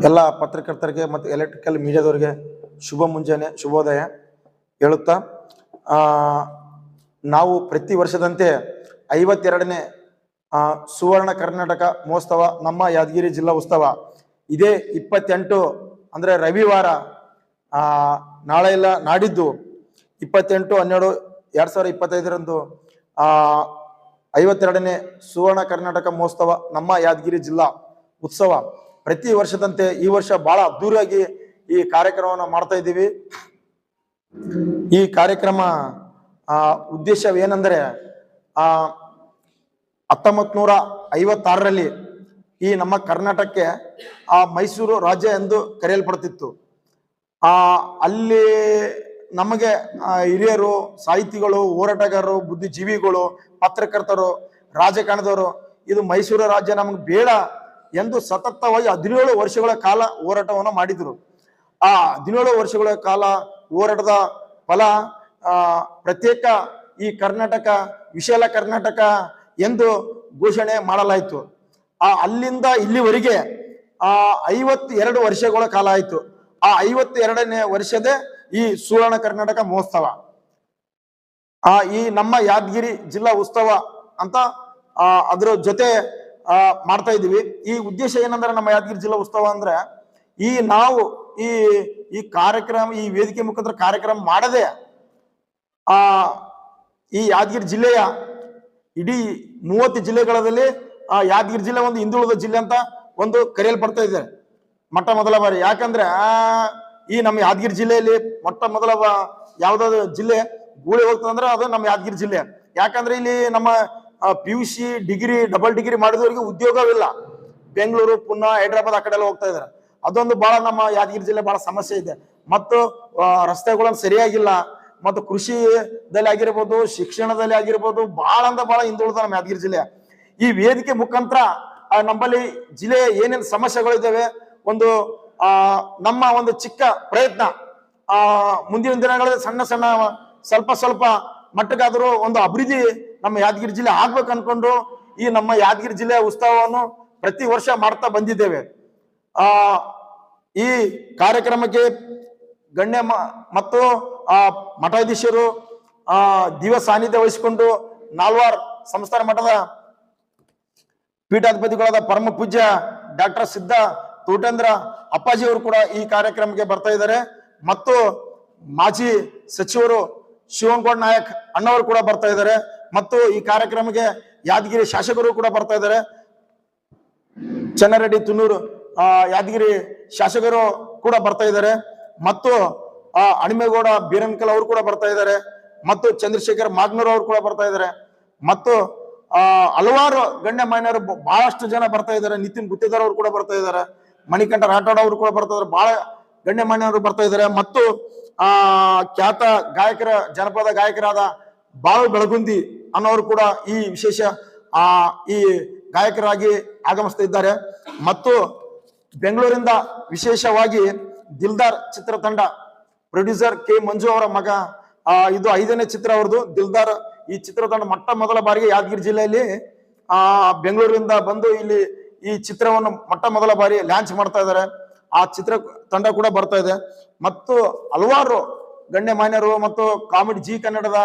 ಎಲ್ಲ ಪತ್ರಕರ್ತರಿಗೆ ಮತ್ತು ಎಲೆಕ್ಟ್ರಿಕಲ್ ಮೀಡಿಯಾದವರಿಗೆ ಶುಭ ಮುಂಜಾನೆ ಶುಭೋದಯ ಹೇಳುತ್ತಾ ನಾವು ಪ್ರತಿ ವರ್ಷದಂತೆ 52ನೇ ಸುವರ್ಣ ಕರ್ನಾಟಕ ಮಹೋತ್ಸವ ನಮ್ಮ ಯಾದಗಿರಿ ಜಿಲ್ಲಾ ಉತ್ಸವ ಇದೇ 28 ಅಂದರೆ ರವಿವಾರ ನಾಳೆ ಇಲ್ಲ ನಾಡಿದ್ದು 28/12/2025 52ನೇ ಸುವರ್ಣ ಕರ್ನಾಟಕ ಮಹೋತ್ಸವ ನಮ್ಮ ಯಾದಗಿರಿ ಜಿಲ್ಲಾ ಉತ್ಸವ ಪ್ರತಿ ವರ್ಷದಂತೆ ಈ ವರ್ಷ ಬಹಳ ಅದ್ದೂರಿಯಾಗಿ ಈ ಕಾರ್ಯಕ್ರಮವನ್ನು ಮಾಡ್ತಾ ಇದ್ದೀವಿ. ಈ ಕಾರ್ಯಕ್ರಮ ಉದ್ದೇಶವೇನೆಂದರೆ 1956ರಲ್ಲಿ ಈ ನಮ್ಮ ಕರ್ನಾಟಕಕ್ಕೆ ಮೈಸೂರು ರಾಜ್ಯ ಎಂದು ಕರೆಯಲ್ಪಡ್ತಿತ್ತು. ಅಲ್ಲಿ ನಮಗೆ ಹಿರಿಯರು, ಸಾಹಿತಿಗಳು, ಹೋರಾಟಗಾರರು, ಬುದ್ಧಿಜೀವಿಗಳು, ಪತ್ರಕರ್ತರು, ರಾಜಕಾರಣದವರು ಇದು ಮೈಸೂರು ರಾಜ್ಯ ನಮಗೆ ಬೇಡ ಎಂದು ಸತತವಾಗಿ 17 ವರ್ಷಗಳ ಕಾಲ ಹೋರಾಟವನ್ನು ಮಾಡಿದ್ರು. ಆ 17 ವರ್ಷಗಳ ಕಾಲ ಹೋರಾಟದ ಫಲ ಪ್ರತ್ಯೇಕ ಈ ಕರ್ನಾಟಕ ವಿಶಾಲ ಕರ್ನಾಟಕ ಎಂದು ಘೋಷಣೆ ಮಾಡಲಾಯಿತು. ಅಲ್ಲಿಂದ ಇಲ್ಲಿವರೆಗೆ 52 ವರ್ಷಗಳ ಕಾಲ ಆಯಿತು. ಆ 52ನೇ ವರ್ಷದ ಈ ಸುವರ್ಣ ಕರ್ನಾಟಕ ಮಹೋತ್ಸವ ಈ ನಮ್ಮ ಯಾದಗಿರಿ ಜಿಲ್ಲಾ ಉತ್ಸವ ಅಂತ ಅದರ ಜೊತೆ ಮಾಡ್ತಾ ಇದ್ದೀವಿ. ಈ ಉದ್ದೇಶ ಏನಂದ್ರೆ ನಮ್ಮ ಯಾದಗಿರಿ ಜಿಲ್ಲಾ ಉತ್ಸವ ಅಂದ್ರೆ ನಾವು ಈ ಕಾರ್ಯಕ್ರಮ ಈ ವೇದಿಕೆ ಮುಖಾಂತರ ಕಾರ್ಯಕ್ರಮ ಮಾಡದೆ ಈ ಯಾದಗಿರಿ ಜಿಲ್ಲೆಯ ಇಡೀ 30 ಜಿಲ್ಲೆಗಳಲ್ಲಿ ಯಾದಗಿರಿ ಜಿಲ್ಲೆ ಒಂದು ಹಿಂದುಳಿದ ಜಿಲ್ಲೆ ಅಂತ ಒಂದು ಕರೆಯಲ್ಪಡ್ತಾ ಇದೆ ಮೊಟ್ಟ ಮೊದಲ ಬಾರಿ. ಯಾಕಂದ್ರೆ ಈ ನಮ್ಮ ಯಾದಗಿರಿ ಜಿಲ್ಲೆಯಲ್ಲಿ ಮೊಟ್ಟ ಮೊದಲ ಯಾವ್ದಾದ್ರು ಜಿಲ್ಲೆ ಗೂಳಿ ಹೋಗ್ತದಂದ್ರೆ ಅದು ನಮ್ಮ ಯಾದಗಿರಿ ಜಿಲ್ಲೆ. ಯಾಕಂದ್ರೆ ಇಲ್ಲಿ ನಮ್ಮ PUC ಡಿಗ್ರಿ ಡಬಲ್ ಡಿಗ್ರಿ ಮಾಡಿದವರಿಗೆ ಉದ್ಯೋಗವಿಲ್ಲ. ಬೆಂಗಳೂರು, ಪುಣೆ, ಹೈದರಾಬಾದ್ ಆ ಕಡೆ ಎಲ್ಲ ಹೋಗ್ತಾ ಇದಾರೆ. ಅದೊಂದು ಬಹಳ ನಮ್ಮ ಯಾದಗಿರಿ ಜಿಲ್ಲೆ ಬಹಳ ಸಮಸ್ಯೆ ಇದೆ. ಮತ್ತು ರಸ್ತೆಗಳನ್ನು ಸರಿಯಾಗಿಲ್ಲ, ಮತ್ತು ಕೃಷಿದಲ್ಲಿ ಆಗಿರ್ಬೋದು, ಶಿಕ್ಷಣದಲ್ಲಿ ಆಗಿರ್ಬೋದು, ಬಹಳ ಅಂದ್ರೆ ಬಹಳ ಹಿಂದುಳಿದ ನಮ್ಮ ಯಾದಗಿರಿ ಜಿಲ್ಲೆ. ಈ ವೇದಿಕೆ ಮುಖಾಂತರ ನಮ್ಮಲ್ಲಿ ಜಿಲ್ಲೆಯ ಏನೇನು ಸಮಸ್ಯೆಗಳಿದ್ದಾವೆ ಒಂದು ನಮ್ಮ ಒಂದು ಚಿಕ್ಕ ಪ್ರಯತ್ನ ಮುಂದಿನ ದಿನಗಳಲ್ಲಿ ಸಣ್ಣ ಸಣ್ಣ ಸ್ವಲ್ಪ ಮಟ್ಟಕ್ಕಾದರೂ ಒಂದು ಅಭಿವೃದ್ಧಿ ನಮ್ಮ ಯಾದಗಿರಿ ಜಿಲ್ಲೆ ಆಗ್ಬೇಕು ಅನ್ಕೊಂಡು ಈ ನಮ್ಮ ಯಾದಗಿರಿ ಜಿಲ್ಲೆಯ ಉತ್ಸವವನ್ನು ಪ್ರತಿ ವರ್ಷ ಮಾಡ್ತಾ ಬಂದಿದ್ದೇವೆ. ಈ ಕಾರ್ಯಕ್ರಮಕ್ಕೆ ಗಣ್ಯ ಮತ್ತು ಮಠಾಧೀಶರು ದಿವ್ಯ ಸಾನ್ನಿಧ್ಯ ವಹಿಸಿಕೊಂಡು ನಾಲ್ವಾರ್ ಸಂಸ್ಥಾನ ಮಠದ ಪೀಠಾಧಿಪತಿಗಳಾದ ಪರಮ ಪೂಜ್ಯ ಡಾಕ್ಟರ್ ಸಿದ್ಧ ತೋಟೇಂದ್ರ ಅಪ್ಪಾಜಿ ಅವರು ಕೂಡ ಈ ಕಾರ್ಯಕ್ರಮಕ್ಕೆ ಬರ್ತಾ ಇದ್ದಾರೆ. ಮತ್ತು ಮಾಜಿ ಸಚಿವರು ಶಿವನಗೌಡ ನಾಯಕ್ ಅಣ್ಣವರು ಕೂಡ ಬರ್ತಾ ಇದ್ದಾರೆ. ಮತ್ತು ಈ ಕಾರ್ಯಕ್ರಮಕ್ಕೆ ಯಾದಗಿರಿ ಶಾಸಕರು ಕೂಡ ಬರ್ತಾ ಇದ್ದಾರೆ. ಚೆನ್ನರೆಡ್ಡಿ ತುನ್ನೂರು ಯಾದಗಿರಿ ಶಾಸಕರು ಕೂಡ ಬರ್ತಾ ಇದ್ದಾರೆ. ಮತ್ತು ಅಣಿಮೇಗೌಡ ಬೀರನ್ಕಲ್ ಅವರು ಕೂಡ ಬರ್ತಾ ಇದ್ದಾರೆ. ಮತ್ತು ಚಂದ್ರಶೇಖರ್ ಮಾಗ್ನೂರ್ ಅವರು ಕೂಡ ಬರ್ತಾ ಇದ್ದಾರೆ. ಮತ್ತು ಹಲವಾರು ಗಣ್ಯ ಮಾನ್ಯರು ಬಹಳಷ್ಟು ಜನ ಬರ್ತಾ ಇದ್ದಾರೆ. ನಿತಿನ್ ಗುತ್ತೇದಾರ್ ಅವರು ಕೂಡ ಬರ್ತಾ ಇದ್ದಾರೆ. ಮಣಿಕಂಠ ರಾಠೋಡ್ ಅವರು ಕೂಡ ಬರ್ತಾ ಇದ್ದಾರೆ. ಬಹಳ ಗಣ್ಯ ಮಾನ್ಯರು ಬರ್ತಾ ಇದ್ದಾರೆ. ಮತ್ತು ಖ್ಯಾತ ಗಾಯಕರ ಜನಪದ ಗಾಯಕರಾದ ಬಾಳು ಬೆಳಗುಂದಿ ಅನ್ನೋರು ಕೂಡ ಈ ವಿಶೇಷ ಈ ಗಾಯಕರಾಗಿ ಆಗಮಿಸ್ತಾ ಇದ್ದಾರೆ. ಮತ್ತು ಬೆಂಗಳೂರಿಂದ ವಿಶೇಷವಾಗಿ ದಿಲ್ದಾರ್ ಚಿತ್ರತಂಡ ಪ್ರೊಡ್ಯೂಸರ್ ಕೆ ಮಂಜು ಅವರ ಮಗ, ಇದು 5ನೇ ಚಿತ್ರ ಅವ್ರದ್ದು ದಿಲ್ದಾರ್. ಈ ಚಿತ್ರತಂಡ ಮೊಟ್ಟ ಮೊದಲ ಬಾರಿಗೆ ಯಾದಗಿರಿ ಜಿಲ್ಲೆಯಲ್ಲಿ ಬೆಂಗಳೂರಿಂದ ಬಂದು ಇಲ್ಲಿ ಈ ಚಿತ್ರವನ್ನು ಮೊಟ್ಟ ಮೊದಲ ಬಾರಿ ಲಾಂಚ್ ಮಾಡ್ತಾ ಇದ್ದಾರೆ. ಆ ಚಿತ್ರ ತಂಡ ಕೂಡ ಬರ್ತಾ ಇದೆ. ಮತ್ತು ಹಲವಾರು ಗಣ್ಯ ಮಾನ್ಯರು ಮತ್ತು ಕಾಮಿಡಿ ಜಿ ಕನ್ನಡದ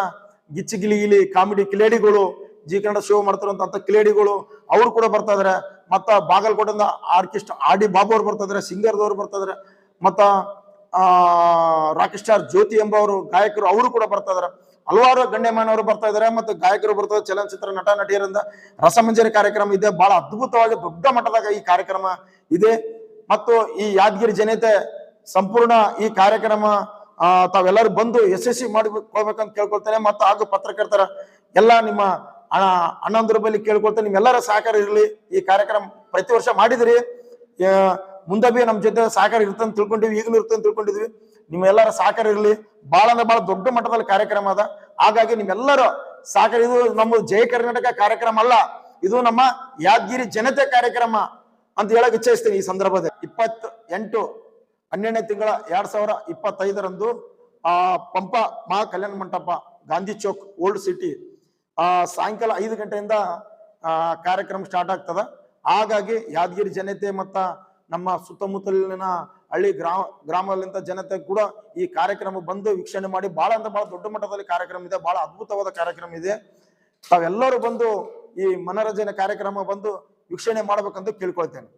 ಗಿಚ್ಚಿ ಗಿಲಿ ಕಾಮಿಡಿ ಕಿಲೇಡಿಗಳು, ಜಿ ಕನ್ನಡ ಶೋ ಮಾಡ್ತಿರುವಂತ ಕಿಲೇಡಿಗಳು ಅವರು ಕೂಡ ಬರ್ತಾ ಇದಾರೆ. ಮತ್ತ ಬಾಗಲಕೋಟೆಯಿಂದ ಆರ್ಕೆಸ್ಟ್ರಾ ಆರ್ ಡಿ ಬಾಬು ಅವರು ಬರ್ತಾ ಇದಾರೆ, ಸಿಂಗರ್ದವರು ಬರ್ತಾ ಇದಾರೆ. ಮತ್ತ ರಾಕ್ ಸ್ಟಾರ್ ಜ್ಯೋತಿ ಎಂಬವರು ಗಾಯಕರು ಅವರು ಕೂಡ ಬರ್ತಾ ಇದಾರೆ. ಹಲವಾರು ಗಣ್ಯಮಾನವರು ಬರ್ತಾ ಇದಾರೆ ಮತ್ತು ಗಾಯಕರು ಬರ್ತಾರೆ. ಚಲನಚಿತ್ರ ನಟ ನಟಿಯರಿಂದ ರಸಮಂಜರಿ ಕಾರ್ಯಕ್ರಮ ಇದೆ. ಬಹಳ ಅದ್ಭುತವಾಗಿ ದೊಡ್ಡ ಮಟ್ಟದಾಗ ಈ ಕಾರ್ಯಕ್ರಮ ಇದೆ. ಮತ್ತು ಈ ಯಾದಗಿರಿ ಜನತೆ ಸಂಪೂರ್ಣ ಈ ಕಾರ್ಯಕ್ರಮ ತಾವೆಲ್ಲರೂ ಬಂದು ಯಶಸ್ವಿ ಮಾಡಿಕೊಳ್ಬೇಕಂತ ಕೇಳ್ಕೊಳ್ತೇನೆ. ಮತ್ತು ಹಾಗೂ ಪತ್ರಕರ್ತರ ಎಲ್ಲ ನಿಮ್ಮ ಅಣ್ಣಂದ್ರ ಬಳಿ ಕೇಳ್ಕೊಳ್ತೇನೆ, ನಿಮ್ಮೆಲ್ಲರ ಸಹಕಾರ ಇರಲಿ. ಈ ಕಾರ್ಯಕ್ರಮ ಪ್ರತಿ ವರ್ಷ ಮಾಡಿದ್ರಿ, ಮುಂದೆ ಬಿ ನಮ್ಮ ಜೊತೆ ಸಹಕಾರ ಇರ್ತಂತ ತಿಳ್ಕೊಂಡಿವಿ, ಈಗಲೂ ಇರ್ತಂತ ತಿಳ್ಕೊಂಡಿದ್ವಿ. ನಿಮ್ಮೆಲ್ಲರ ಸಹಕಾರ ಇರಲಿ. ಬಹಳ ಅಂದ್ರೆ ಬಹಳ ದೊಡ್ಡ ಮಟ್ಟದಲ್ಲಿ ಕಾರ್ಯಕ್ರಮ ಅದ. ಹಾಗಾಗಿ ನಿಮ್ಮೆಲ್ಲರ ಸಹಕಾರ, ಇದು ನಮ್ಮ ಜಯ ಕರ್ನಾಟಕ ಕಾರ್ಯಕ್ರಮ ಅಲ್ಲ, ಇದು ನಮ್ಮ ಯಾದಗಿರಿ ಜನತೆ ಕಾರ್ಯಕ್ರಮ ಅಂತ ಹೇಳಕ್ ಇಚ್ಛಿಸ್ತೀನಿ. ಈ ಸಂದರ್ಭದಲ್ಲಿ 28/12 2025 ಪಂಪ ಮಹಾ ಕಲ್ಯಾಣ ಮಂಟಪ, ಗಾಂಧಿ ಚೌಕ್, ಓಲ್ಡ್ ಸಿಟಿ, ಸಾಯಂಕಾಲ 5 ಗಂಟೆಯಿಂದ ಕಾರ್ಯಕ್ರಮ ಸ್ಟಾರ್ಟ್ ಆಗ್ತದ. ಹಾಗಾಗಿ ಯಾದಗಿರಿ ಜನತೆ ಮತ್ತ ನಮ್ಮ ಸುತ್ತಮುತ್ತಲಿನ ಹಳ್ಳಿ ಗ್ರಾಮದಲ್ಲಿಂದ ಜನತೆ ಕೂಡ ಈ ಕಾರ್ಯಕ್ರಮ ಬಂದು ವೀಕ್ಷಣೆ ಮಾಡಿ ಬಹಳ ದೊಡ್ಡ ಮಟ್ಟದಲ್ಲಿ ಕಾರ್ಯಕ್ರಮ ಇದೆ, ಬಹಳ ಅದ್ಭುತವಾದ ಕಾರ್ಯಕ್ರಮ ಇದೆ. ತಾವೆಲ್ಲರೂ ಬಂದು ಈ ಮನರಂಜನೆ ಕಾರ್ಯಕ್ರಮ ಬಂದು ವೀಕ್ಷಣೆ ಮಾಡ್ಬೇಕಂತ ಕೇಳ್ಕೊಳ್ತೇನೆ.